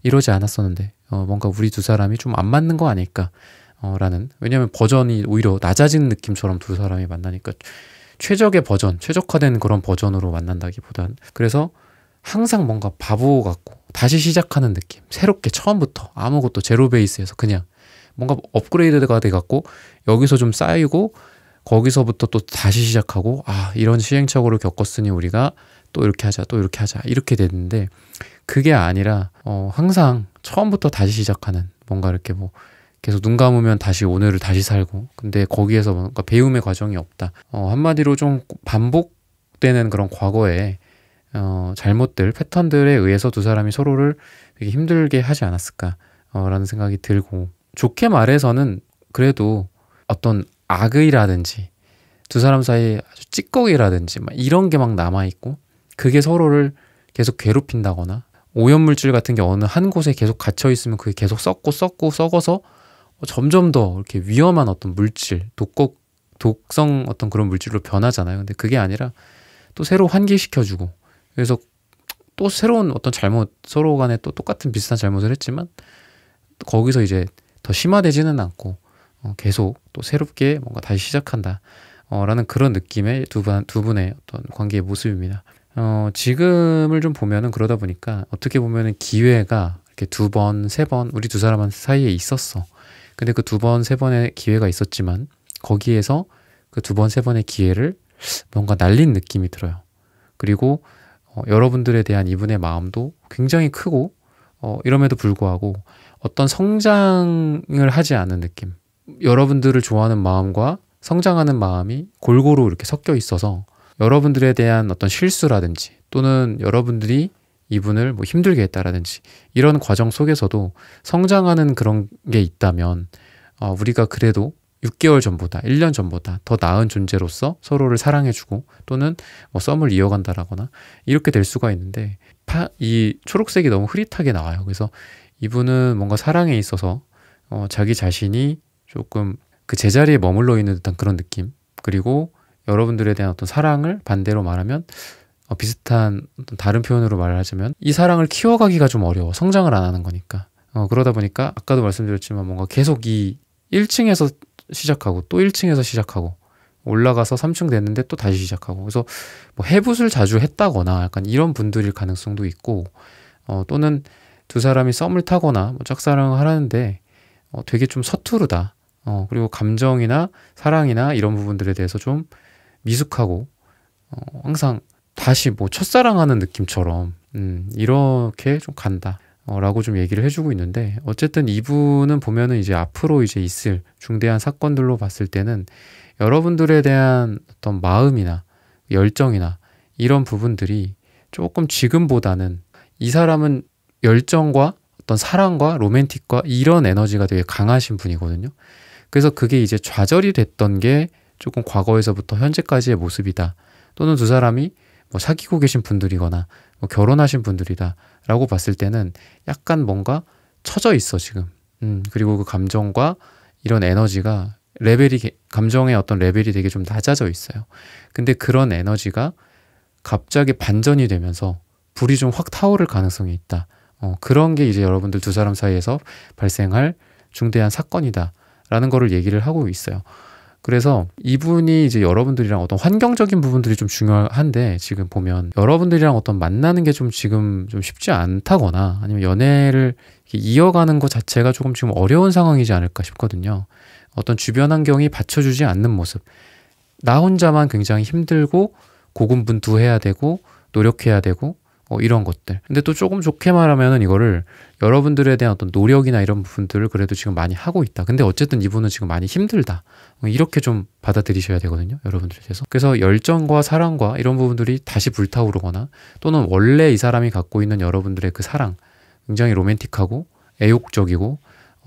이러지 않았었는데 뭔가 우리 두 사람이 좀 안 맞는 거 아닐까 라는 왜냐하면 버전이 오히려 낮아지는 느낌처럼 두 사람이 만나니까 최적의 버전, 최적화된 그런 버전으로 만난다기보단 그래서 항상 뭔가 바보 같고 다시 시작하는 느낌 새롭게 처음부터 아무것도 제로 베이스에서 그냥 뭔가 업그레이드가 돼갖고 여기서 좀 쌓이고 거기서부터 또 다시 시작하고 이런 시행착오를 겪었으니 우리가 또 이렇게 하자 또 이렇게 하자 이렇게 됐는데 그게 아니라 항상 처음부터 다시 시작하는 뭔가 이렇게 뭐 계속 눈 감으면 다시 오늘을 다시 살고 근데 거기에서 뭔가 배움의 과정이 없다. 한마디로 좀 반복되는 그런 과거의 잘못들, 패턴들에 의해서 두 사람이 서로를 되게 힘들게 하지 않았을까 라는 생각이 들고 좋게 말해서는 그래도 어떤 악의라든지 두 사람 사이에 아주 찌꺼기라든지 막 이런 게 막 남아있고 그게 서로를 계속 괴롭힌다거나 오염물질 같은 게 어느 한 곳에 계속 갇혀있으면 그게 계속 썩어서 점점 더 이렇게 위험한 어떤 물질, 독성 어떤 그런 물질로 변하잖아요. 근데 그게 아니라 또 새로 환기시켜주고 그래서 또 새로운 어떤 잘못 서로 간에 또 똑같은 비슷한 잘못을 했지만 거기서 이제 더 심화되지는 않고 계속 또 새롭게 뭔가 다시 시작한다 라는 그런 느낌의 두 분의 어떤 관계의 모습입니다. 지금을 좀 보면은 그러다 보니까 어떻게 보면은 기회가 이렇게 2번, 3번 우리 두 사람 사이에 있었어. 근데 그 2번, 3번의 기회가 있었지만 거기에서 그 2번, 3번의 기회를 뭔가 날린 느낌이 들어요. 그리고 여러분들에 대한 이분의 마음도 굉장히 크고 이럼에도 불구하고 어떤 성장을 하지 않은 느낌 여러분들을 좋아하는 마음과 성장하는 마음이 골고루 이렇게 섞여 있어서 여러분들에 대한 어떤 실수라든지 또는 여러분들이 이분을 뭐 힘들게 했다라든지 이런 과정 속에서도 성장하는 그런 게 있다면 우리가 그래도 6개월 전보다 1년 전보다 더 나은 존재로서 서로를 사랑해주고 또는 뭐 썸을 이어간다라거나 이렇게 될 수가 있는데 이 초록색이 너무 흐릿하게 나와요. 그래서 이분은 뭔가 사랑에 있어서 자기 자신이 조금 그 제자리에 머물러 있는 듯한 그런 느낌 그리고 여러분들에 대한 어떤 사랑을 반대로 말하면 비슷한 어떤 다른 표현으로 말을 하자면 이 사랑을 키워가기가 좀 어려워. 성장을 안 하는 거니까. 그러다 보니까 아까도 말씀드렸지만 뭔가 계속 이 1층에서 시작하고 또 1층에서 시작하고 올라가서 3층 됐는데 또 다시 시작하고. 그래서 뭐 해붓을 자주 했다거나 약간 이런 분들일 가능성도 있고, 또는 두 사람이 썸을 타거나 뭐 짝사랑을 하는데 되게 좀 서투르다. 그리고 감정이나 사랑이나 이런 부분들에 대해서 좀 미숙하고, 항상 다시 뭐 첫사랑하는 느낌처럼 이렇게 좀 간다. 라고 좀 얘기를 해주고 있는데, 어쨌든 이분은 보면은 이제 앞으로 이제 있을 중대한 사건들로 봤을 때는 여러분들에 대한 어떤 마음이나 열정이나 이런 부분들이 조금 지금보다는, 이 사람은 열정과 어떤 사랑과 로맨틱과 이런 에너지가 되게 강하신 분이거든요. 그래서 그게 이제 좌절이 됐던 게 조금 과거에서부터 현재까지의 모습이다. 또는 두 사람이 뭐 사귀고 계신 분들이거나 뭐 결혼하신 분들이다 라고 봤을 때는 약간 뭔가 처져 있어 지금. 그리고 그 감정과 이런 에너지가 감정의 어떤 레벨이 되게 좀 낮아져 있어요. 근데 그런 에너지가 갑자기 반전이 되면서 불이 좀 확 타오를 가능성이 있다. 그런 게 이제 여러분들 두 사람 사이에서 발생할 중대한 사건이다 라는 거를 얘기를 하고 있어요. 그래서 이분이 이제 여러분들이랑 어떤 환경적인 부분들이 좀 중요한데, 지금 보면 여러분들이랑 어떤 만나는 게 좀 지금 좀 쉽지 않다거나 아니면 연애를 이어가는 것 자체가 조금 지금 어려운 상황이지 않을까 싶거든요. 어떤 주변 환경이 받쳐주지 않는 모습, 나 혼자만 굉장히 힘들고 고군분투해야 되고 노력해야 되고 이런 것들. 근데 또 조금 좋게 말하면은 이거를 여러분들에 대한 어떤 노력이나 이런 부분들을 그래도 지금 많이 하고 있다. 근데 어쨌든 이분은 지금 많이 힘들다. 이렇게 좀 받아들이셔야 되거든요, 여러분들에 대해서. 그래서 열정과 사랑과 이런 부분들이 다시 불타오르거나, 또는 원래 이 사람이 갖고 있는 여러분들의 그 사랑, 굉장히 로맨틱하고 애욕적이고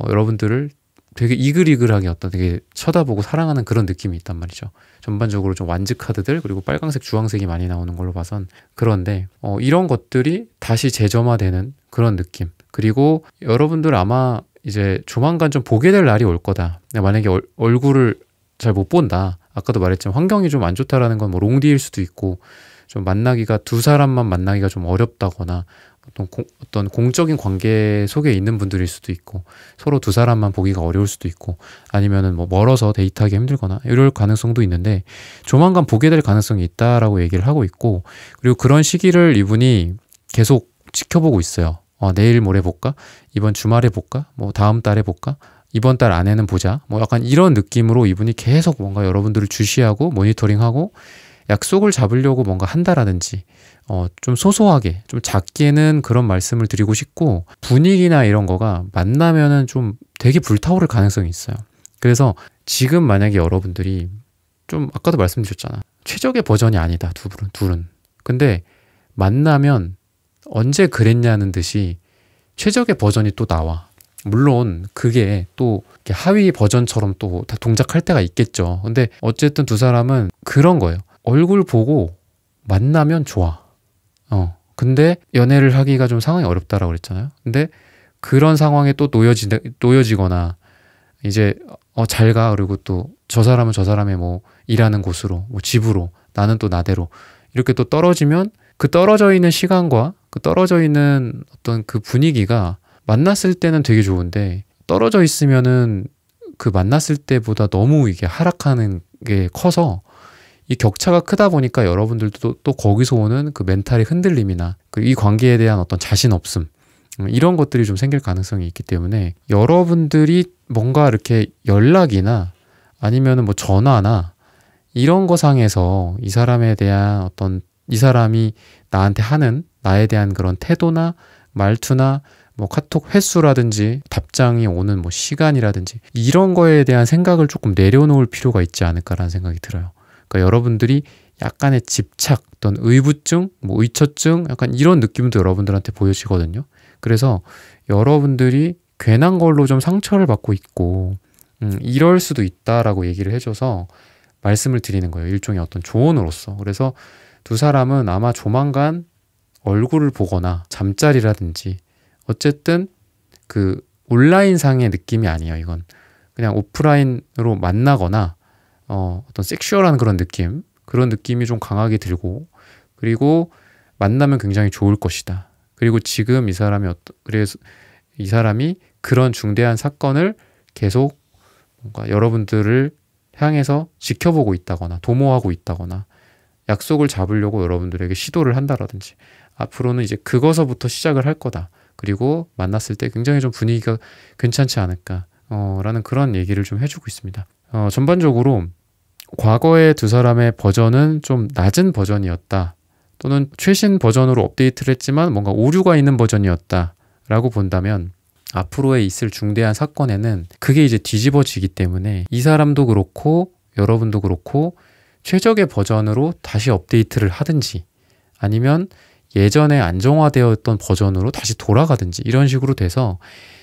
여러분들을 되게 이글이글하게 어떤 되게 쳐다보고 사랑하는 그런 느낌이 있단 말이죠. 전반적으로 좀 완즈 카드들, 그리고 빨강색, 주황색이 많이 나오는 걸로 봐선. 그런데 이런 것들이 다시 재점화되는 그런 느낌. 그리고 여러분들 아마 이제 조만간 좀 보게 될 날이 올 거다. 만약에 얼굴을 잘 못 본다. 아까도 말했지만 환경이 좀 안 좋다라는 건 뭐 롱디일 수도 있고, 좀 만나기가 두 사람만 만나기가 좀 어렵다거나, 어떤 공적인 관계 속에 있는 분들일 수도 있고, 서로 두 사람만 보기가 어려울 수도 있고, 아니면은 뭐 멀어서 데이트하기 힘들거나 이럴 가능성도 있는데, 조만간 보게 될 가능성이 있다라고 얘기를 하고 있고, 그리고 그런 시기를 이분이 계속 지켜보고 있어요. 내일 모레 볼까? 이번 주말에 볼까? 뭐 다음 달에 볼까? 이번 달 안에는 보자. 뭐 약간 이런 느낌으로 이분이 계속 뭔가 여러분들을 주시하고 모니터링하고 약속을 잡으려고 뭔가 한다라든지, 좀 소소하게, 좀 작게는 그런 말씀을 드리고 싶고, 분위기나 이런 거가 만나면은 좀 되게 불타오를 가능성이 있어요. 그래서 지금 만약에 여러분들이 좀, 아까도 말씀드렸잖아, 최적의 버전이 아니다, 둘은. 근데 만나면 언제 그랬냐는 듯이 최적의 버전이 또 나와. 물론 그게 또 이렇게 하위 버전처럼 또 다 동작할 때가 있겠죠. 근데 어쨌든 두 사람은 그런 거예요. 얼굴 보고 만나면 좋아. 근데 연애를 하기가 좀 상황이 어렵다라고 그랬잖아요. 근데 그런 상황에 또 놓여지거나, 이제 잘 가. 그리고 또 저 사람은 저 사람의 뭐 일하는 곳으로, 뭐 집으로, 나는 또 나대로 이렇게 또 떨어지면, 그 떨어져 있는 시간과 그 떨어져 있는 어떤 그 분위기가 만났을 때는 되게 좋은데, 떨어져 있으면은 그 만났을 때보다 너무 이게 하락하는 게 커서, 이 격차가 크다 보니까 여러분들도 또 거기서 오는 그 멘탈의 흔들림이나 그리고 이 관계에 대한 어떤 자신 없음, 이런 것들이 좀 생길 가능성이 있기 때문에, 여러분들이 뭔가 이렇게 연락이나 아니면은 뭐 전화나 이런 거 상에서 이 사람에 대한 어떤, 이 사람이 나한테 하는 나에 대한 그런 태도나 말투나 뭐 카톡 횟수라든지 답장이 오는 뭐 시간이라든지 이런 거에 대한 생각을 조금 내려놓을 필요가 있지 않을까라는 생각이 들어요. 그러니까 여러분들이 약간의 집착, 어떤 의부증, 뭐 의처증, 약간 이런 느낌도 여러분들한테 보여지거든요. 그래서 여러분들이 괜한 걸로 좀 상처를 받고 있고, 이럴 수도 있다라고 얘기를 해줘서 말씀을 드리는 거예요. 일종의 어떤 조언으로서. 그래서 두 사람은 아마 조만간 얼굴을 보거나 잠자리라든지, 어쨌든 그 온라인상의 느낌이 아니에요. 이건 그냥 오프라인으로 만나거나 어떤 섹슈얼한 그런 느낌이 좀 강하게 들고, 그리고 만나면 굉장히 좋을 것이다. 그리고 지금 그래서 이 사람이 그런 중대한 사건을 계속 뭔가 여러분들을 향해서 지켜보고 있다거나 도모하고 있다거나 약속을 잡으려고 여러분들에게 시도를 한다라든지 앞으로는 이제 그거서부터 시작을 할 거다. 그리고 만났을 때 굉장히 좀 분위기가 괜찮지 않을까 라는 그런 얘기를 좀 해주고 있습니다. 전반적으로 과거의 두 사람의 버전은 좀 낮은 버전이었다. 또는 최신 버전으로 업데이트를 했지만 뭔가 오류가 있는 버전이었다 라고 본다면 앞으로에 있을 중대한 사건에는 그게 이제 뒤집어지기 때문에 이 사람도 그렇고 여러분도 그렇고 최적의 버전으로 다시 업데이트를 하든지 아니면 예전에 안정화되었던 버전으로 다시 돌아가든지 이런 식으로 돼서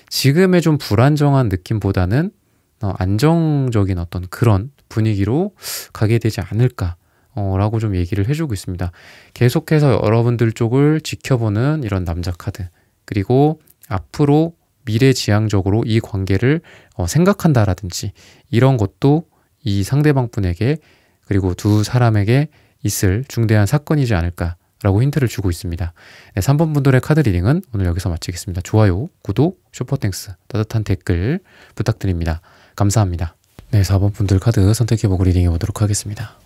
지금의 좀 불안정한 느낌보다는 안정적인 어떤 그런 분위기로 가게 되지 않을까 라고 좀 얘기를 해주고 있습니다. 계속해서 여러분들 쪽을 지켜보는 이런 남자 카드, 그리고 앞으로 미래지향적으로 이 관계를 생각한다라든지 이런 것도 이 상대방 분에게 그리고 두 사람에게 있을 중대한 사건이지 않을까라고 힌트를 주고 있습니다. 네, 3번 분들의 카드 리딩은 오늘 여기서 마치겠습니다. 좋아요, 구독, 슈퍼땡스, 따뜻한 댓글 부탁드립니다. 감사합니다. 네, 4번 분들 카드 선택해보고 리딩해 보도록 하겠습니다.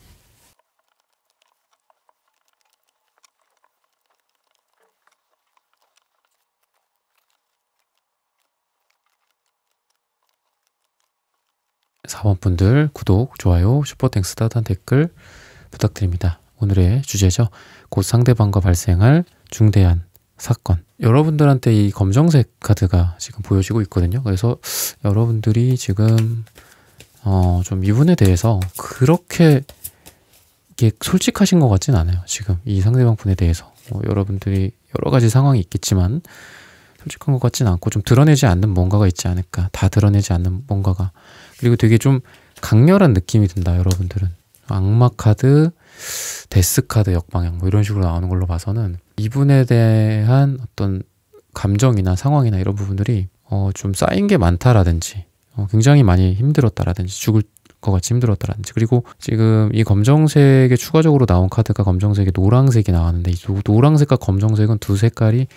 (4번) 분들 구독, 좋아요, 슈퍼땡스, 따뜻한 댓글 부탁드립니다. 오늘의 주제죠. 곧 상대방과 발생할 중대한 사건. 여러분들한테 이 검정색 카드가 지금 보여지고 있거든요. 그래서 여러분들이 지금 좀 이분에 대해서 그렇게 이게 솔직하신 것 같진 않아요. 지금 이 상대방 분에 대해서 여러분들이 여러 가지 상황이 있겠지만 솔직한 것 같진 않고 좀 드러내지 않는 뭔가가 있지 않을까. 다 드러내지 않는 뭔가가. 그리고 되게 좀 강렬한 느낌이 든다. 여러분들은 악마 카드, 데스 카드 역방향 뭐 이런 식으로 나오는 걸로 봐서는 이분에 대한 어떤 감정이나 상황이나 이런 부분들이 좀 쌓인 게 많다라든지 굉장히 많이 힘들었다라든지 죽을 것 같이 힘들었다라든지, 그리고 지금 이 검정색에 추가적으로 나온 카드가 검정색에 노란색이 나왔는데 이 노란색과 검정색은 두 색깔이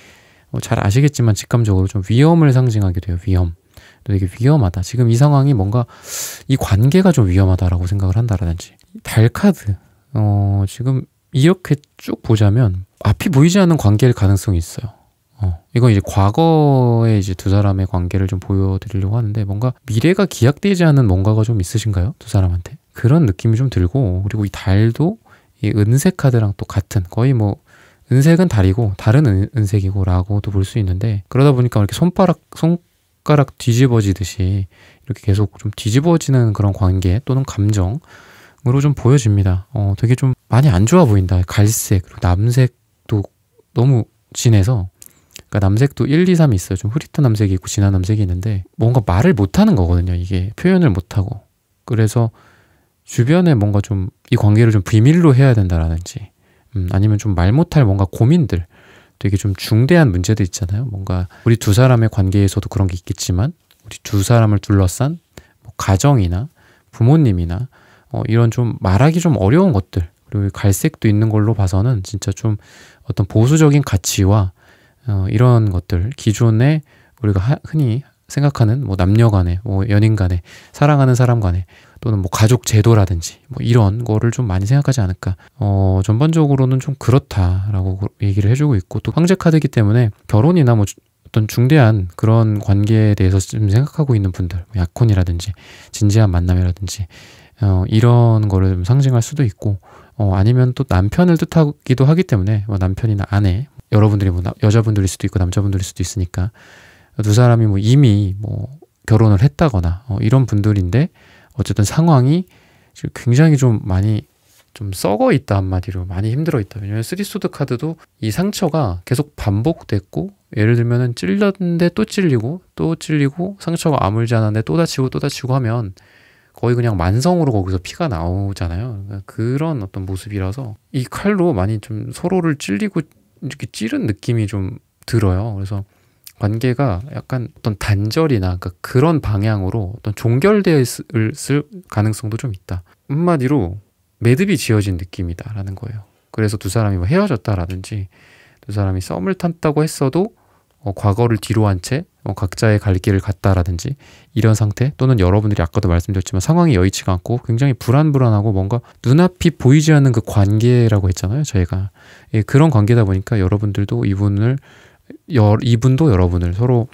잘 아시겠지만 직감적으로 좀 위험을 상징하게 돼요. 위험. 되게 위험하다. 지금 이 상황이 뭔가 이 관계가 좀 위험하다라고 생각을 한다라든지. 달 카드. 지금 이렇게 쭉 보자면 앞이 보이지 않는 관계일 가능성이 있어요. 이건 이제 과거에 이제 두 사람의 관계를 좀 보여드리려고 하는데 뭔가 미래가 기약되지 않은 뭔가가 좀 있으신가요? 두 사람한테? 그런 느낌이 좀 들고, 그리고 이 달도 이 은색 카드랑 또 같은, 거의 뭐 은색은 달이고 다른 은색이고 라고도 볼 수 있는데, 그러다 보니까 이렇게 손가락 뒤집어지듯이 이렇게 계속 좀 뒤집어지는 그런 관계 또는 감정으로 좀 보여집니다. 되게 좀 많이 안 좋아 보인다. 갈색, 그리고 남색도 너무 진해서, 그러니까 남색도 1, 2, 3이 있어요. 좀 흐릿한 남색이 있고 진한 남색이 있는데 뭔가 말을 못하는 거거든요. 이게 표현을 못하고. 그래서 주변에 뭔가 좀 이 관계를 좀 비밀로 해야 된다라든지 아니면 좀 말 못할 뭔가 고민들, 되게 좀 중대한 문제들 있잖아요. 뭔가 우리 두 사람의 관계에서도 그런 게 있겠지만 우리 두 사람을 둘러싼 뭐 가정이나 부모님이나 이런 좀 말하기 좀 어려운 것들, 그리고 갈색도 있는 걸로 봐서는 진짜 좀 어떤 보수적인 가치와 이런 것들, 기존에 우리가 흔히 생각하는 뭐 남녀 간에, 뭐 연인 간에, 사랑하는 사람 간에, 또는 뭐 가족 제도라든지 뭐 이런 거를 좀 많이 생각하지 않을까. 전반적으로는 좀 그렇다라고 얘기를 해주고 있고, 또 황제 카드이기 때문에 결혼이나 뭐 어떤 중대한 그런 관계에 대해서 좀 생각하고 있는 분들, 뭐 약혼이라든지 진지한 만남이라든지 이런 거를 좀 상징할 수도 있고, 아니면 또 남편을 뜻하기도 하기 때문에 뭐 남편이나 아내, 여러분들이 뭐 여자분들일 수도 있고 남자분들일 수도 있으니까 두 사람이 뭐 이미 뭐 결혼을 했다거나 이런 분들인데 어쨌든 상황이 지금 굉장히 좀 많이 좀 썩어 있다, 한마디로 많이 힘들어 있다. 왜냐면 쓰리소드 카드도 이 상처가 계속 반복됐고, 예를 들면은 찔렸는데 또 찔리고 또 찔리고 상처가 아물지 않았는데 또 다치고 또 다치고 하면 거의 그냥 만성으로 거기서 피가 나오잖아요. 그러니까 그런 어떤 모습이라서 이 칼로 많이 좀 서로를 찔리고 이렇게 찌른 느낌이 좀 들어요. 그래서 관계가 약간 어떤 단절이나 그러니까 그런 방향으로 어떤 종결되어 있을 가능성도 좀 있다. 한마디로 매듭이 지어진 느낌이다라는 거예요. 그래서 두 사람이 뭐 헤어졌다라든지 두 사람이 썸을 탔다고 했어도 과거를 뒤로 한 채 각자의 갈 길을 갔다라든지 이런 상태, 또는 여러분들이 아까도 말씀드렸지만 상황이 여의치가 않고 굉장히 불안불안하고 뭔가 눈앞이 보이지 않는 그 관계라고 했잖아요, 저희가. 예, 그런 관계다 보니까 여러분들도 이분도 여러분을 서로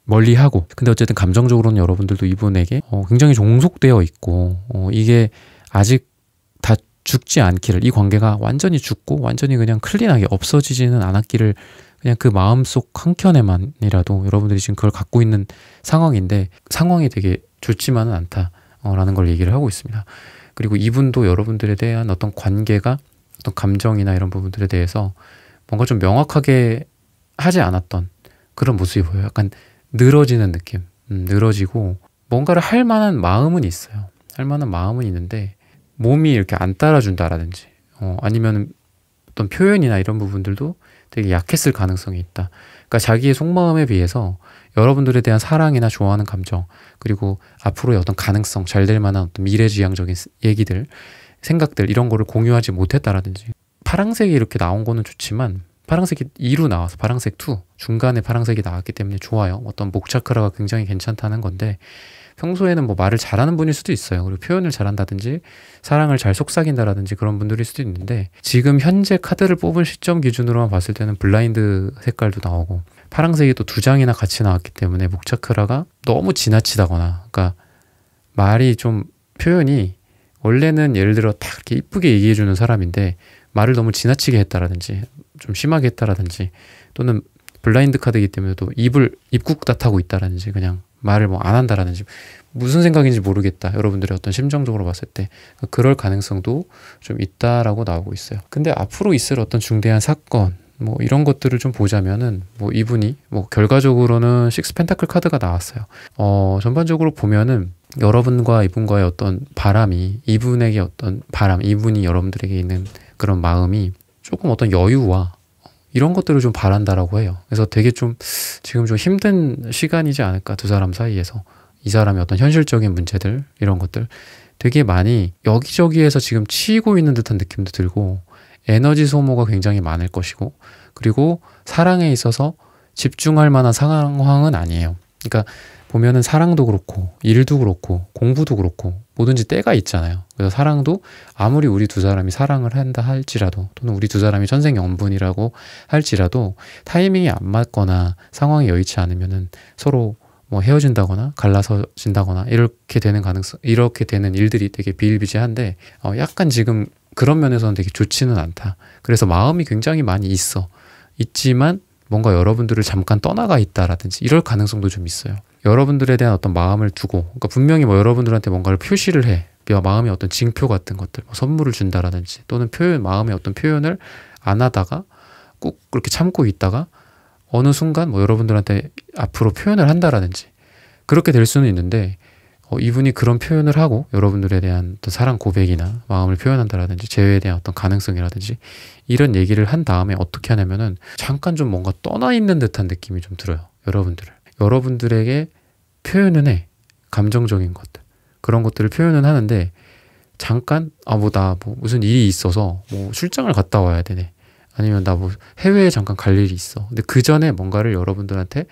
멀리하고, 근데 어쨌든 감정적으로는 여러분들도 이분에게 굉장히 종속되어 있고, 이게 아직 다 죽지 않기를, 이 관계가 완전히 죽고 완전히 그냥 클린하게 없어지지는 않았기를, 그냥 그 마음속 한켠에만이라도 여러분들이 지금 그걸 갖고 있는 상황인데, 상황이 되게 좋지만은 않다라는 걸 얘기를 하고 있습니다. 그리고 이분도 여러분들에 대한 어떤 관계가, 어떤 감정이나 이런 부분들에 대해서 뭔가 좀 명확하게 하지 않았던 그런 모습이 보여요. 약간 늘어지는 느낌, 늘어지고 뭔가를 할 만한 마음은 있어요. 할 만한 마음은 있는데 몸이 이렇게 안 따라준다라든지 아니면 어떤 표현이나 이런 부분들도 되게 약했을 가능성이 있다. 그러니까 자기의 속마음에 비해서 여러분들에 대한 사랑이나 좋아하는 감정, 그리고 앞으로의 어떤 가능성, 잘 될 만한 어떤 미래지향적인 얘기들, 생각들, 이런 거를 공유하지 못했다라든지. 파랑색이 이렇게 나온 거는 좋지만 파랑색이 2로 나와서 파랑색 2, 중간에 파랑색이 나왔기 때문에 좋아요. 어떤 목차크라가 굉장히 괜찮다는 건데, 평소에는 뭐 말을 잘하는 분일 수도 있어요. 그리고 표현을 잘한다든지 사랑을 잘 속삭인다라든지 그런 분들일 수도 있는데, 지금 현재 카드를 뽑은 시점 기준으로만 봤을 때는 블라인드 색깔도 나오고 파랑색이 또 2장이나 같이 나왔기 때문에 목차크라가 너무 지나치다거나, 그러니까 말이 좀, 표현이 원래는 예를 들어 딱 이렇게 이쁘게 얘기해주는 사람인데 말을 너무 지나치게 했다라든지 좀 심하게 했다라든지, 또는 블라인드 카드이기 때문에 또 입국 탓하고 있다라든지, 그냥 말을 뭐 안 한다라든지, 무슨 생각인지 모르겠다, 여러분들의 어떤 심정적으로 봤을 때 그럴 가능성도 좀 있다라고 나오고 있어요. 근데 앞으로 있을 어떤 중대한 사건, 뭐 이런 것들을 좀 보자면은, 뭐 이분이 뭐 결과적으로는 6 펜타클 카드가 나왔어요. 전반적으로 보면은 여러분과 이분과의 어떤 바람이, 이분에게 어떤 바람, 이분이 여러분들에게 있는 그런 마음이 조금 어떤 여유와 이런 것들을 좀 바란다라고 해요. 그래서 되게 좀 지금 좀 힘든 시간이지 않을까, 두 사람 사이에서. 이 사람의 어떤 현실적인 문제들, 이런 것들 되게 많이 여기저기에서 지금 치이고 있는 듯한 느낌도 들고, 에너지 소모가 굉장히 많을 것이고, 그리고 사랑에 있어서 집중할 만한 상황은 아니에요. 그러니까 보면은 사랑도 그렇고 일도 그렇고 공부도 그렇고 뭐든지 때가 있잖아요. 그래서 사랑도 아무리 우리 두 사람이 사랑을 한다 할지라도, 또는 우리 두 사람이 천생연분이라고 할지라도 타이밍이 안 맞거나 상황이 여의치 않으면은 서로 뭐 헤어진다거나 갈라서진다거나 이렇게 되는 이렇게 되는 일들이 되게 비일비재한데, 약간 지금 그런 면에서는 되게 좋지는 않다. 그래서 마음이 굉장히 많이 있지만 뭔가 여러분들을 잠깐 떠나가 있다라든지 이럴 가능성도 좀 있어요. 여러분들에 대한 어떤 마음을 두고, 그러니까 분명히 뭐 여러분들한테 뭔가를 표시를 해, 마음의 어떤 징표 같은 것들, 뭐 선물을 준다라든지, 또는 마음의 어떤 표현을 안 하다가 꼭 그렇게 참고 있다가 어느 순간 뭐 여러분들한테 앞으로 표현을 한다라든지 그렇게 될 수는 있는데, 이분이 그런 표현을 하고 여러분들에 대한 어떤 사랑 고백이나 마음을 표현한다라든지 재회에 대한 어떤 가능성이라든지 이런 얘기를 한 다음에 어떻게 하냐면은 잠깐 좀 뭔가 떠나 있는 듯한 느낌이 좀 들어요. 여러분들에게 표현은 해. 감정적인 것들, 그런 것들을 표현은 하는데, 잠깐 나 무슨 일이 있어서 뭐 출장을 갔다 와야 되네, 아니면 나 뭐 해외에 잠깐 갈 일이 있어. 근데 그 전에 뭔가를 여러분들한테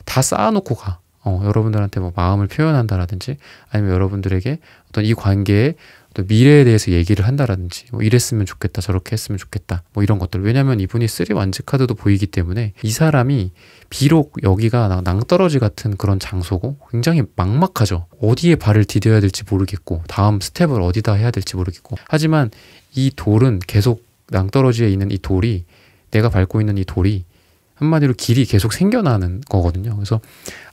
다 쌓아놓고 가. 여러분들한테 뭐 마음을 표현한다라든지, 아니면 여러분들에게 어떤 이 관계의 어떤 미래에 대해서 얘기를 한다라든지, 뭐 이랬으면 좋겠다, 저렇게 했으면 좋겠다, 뭐 이런 것들. 왜냐면 이분이 3 완즈 카드도 보이기 때문에 이 사람이 비록 여기가 낭떠러지 같은 그런 장소고 굉장히 막막하죠. 어디에 발을 디뎌야 될지 모르겠고 다음 스텝을 어디다 해야 될지 모르겠고, 하지만 이 돌은 계속, 낭떠러지에 있는 이 돌이, 내가 밟고 있는 이 돌이 한마디로 길이 계속 생겨나는 거거든요. 그래서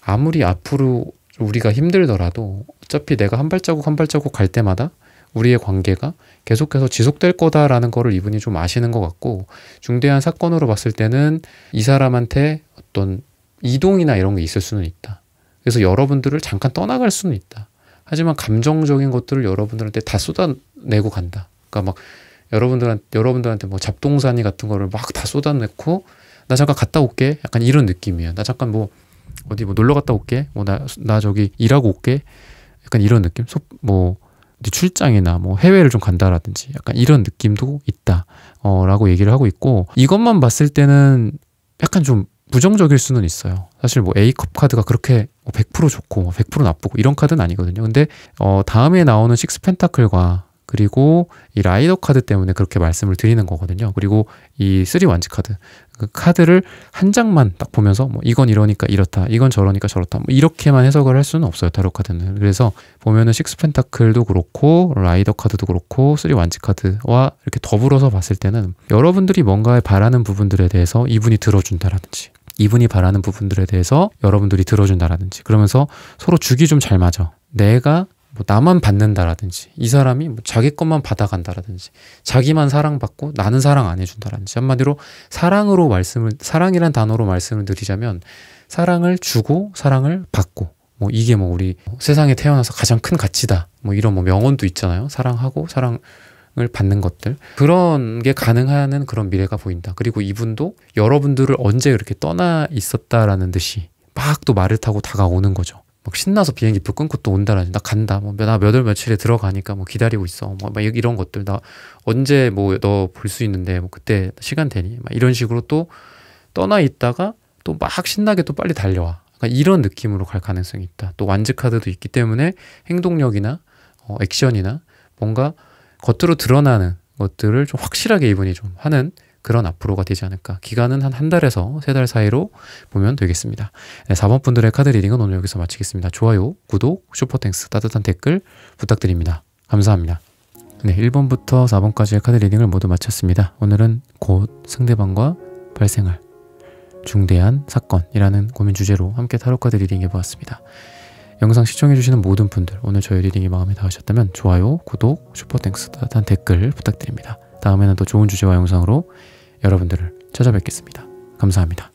아무리 앞으로 우리가 힘들더라도 어차피 내가 한 발자국 한 발자국 갈 때마다 우리의 관계가 계속해서 지속될 거다라는 거를 이분이 좀 아시는 것 같고, 중대한 사건으로 봤을 때는 이 사람한테 어떤 이동이나 이런 게 있을 수는 있다. 그래서 여러분들을 잠깐 떠나갈 수는 있다. 하지만 감정적인 것들을 여러분들한테 다 쏟아내고 간다. 그러니까 막 여러분들한테 뭐 잡동사니 같은 거를 막 다 쏟아내고, 나 잠깐 갔다 올게, 약간 이런 느낌이에요. 나 잠깐 뭐 어디 뭐 놀러 갔다 올게, 뭐 나 저기 일하고 올게, 약간 이런 느낌. 뭐 어디 출장이나 뭐 해외를 좀 간다라든지 약간 이런 느낌도 있다 라고 얘기를 하고 있고, 이것만 봤을 때는 약간 좀 부정적일 수는 있어요. 사실 뭐 A컵 카드가 그렇게 100% 좋고 100% 나쁘고 이런 카드는 아니거든요. 근데 다음에 나오는 식스 펜타클과 그리고 이 라이더 카드 때문에 그렇게 말씀을 드리는 거거든요. 그리고 이 쓰리 완즈 카드, 그 카드를 한 장만 딱 보면서 뭐 이건 이러니까 이렇다, 이건 저러니까 저렇다, 뭐 이렇게만 해석을 할 수는 없어요, 타로 카드는. 그래서 보면은 식스 펜타클도 그렇고 라이더 카드도 그렇고 쓰리 완즈 카드와 이렇게 더불어서 봤을 때는 여러분들이 뭔가에 바라는 부분들에 대해서 이분이 들어준다라든지, 이분이 바라는 부분들에 대해서 여러분들이 들어준다라든지, 그러면서 서로 죽이 좀 잘 맞아. 내가 뭐 나만 받는다라든지, 이 사람이 뭐 자기 것만 받아간다라든지, 자기만 사랑받고 나는 사랑 안 해준다라든지, 한마디로 사랑이란 단어로 말씀을 드리자면 사랑을 주고 사랑을 받고, 뭐 이게 뭐 우리 세상에 태어나서 가장 큰 가치다, 뭐 이런 뭐 명언도 있잖아요. 사랑하고 사랑을 받는 것들, 그런 게 가능한 그런 미래가 보인다. 그리고 이분도 여러분들을 언제 이렇게 떠나 있었다라는 듯이 막 또 말을 타고 다가오는 거죠. 막 신나서 비행기표 끊고 또 온다라든지, 나 간다, 뭐 나 몇 월 며칠에 들어가니까 뭐 기다리고 있어, 뭐 막 이런 것들, 나 언제 뭐 너 볼 수 있는데 뭐 그때 시간 되니, 막 이런 식으로 또 떠나 있다가 또 막 신나게 또 빨리 달려와. 그러니까 이런 느낌으로 갈 가능성이 있다. 또 완즈 카드도 있기 때문에 행동력이나 액션이나 뭔가 겉으로 드러나는 것들을 좀 확실하게 이분이 좀 하는 그런 앞으로가 되지 않을까. 기간은 한 달에서 3달 사이로 보면 되겠습니다. 네, 4번 분들의 카드 리딩은 오늘 여기서 마치겠습니다. 좋아요, 구독, 슈퍼땡스, 따뜻한 댓글 부탁드립니다. 감사합니다. 네, 1번부터 4번까지의 카드 리딩을 모두 마쳤습니다. 오늘은 곧 상대방과 발생할 중대한 사건이라는 고민 주제로 함께 타로 카드 리딩 해보았습니다. 영상 시청해주시는 모든 분들, 오늘 저희 리딩이 마음에 닿으셨다면 좋아요, 구독, 슈퍼땡스, 따뜻한 댓글 부탁드립니다. 다음에는 더 좋은 주제와 영상으로 여러분들을 찾아뵙겠습니다. 감사합니다.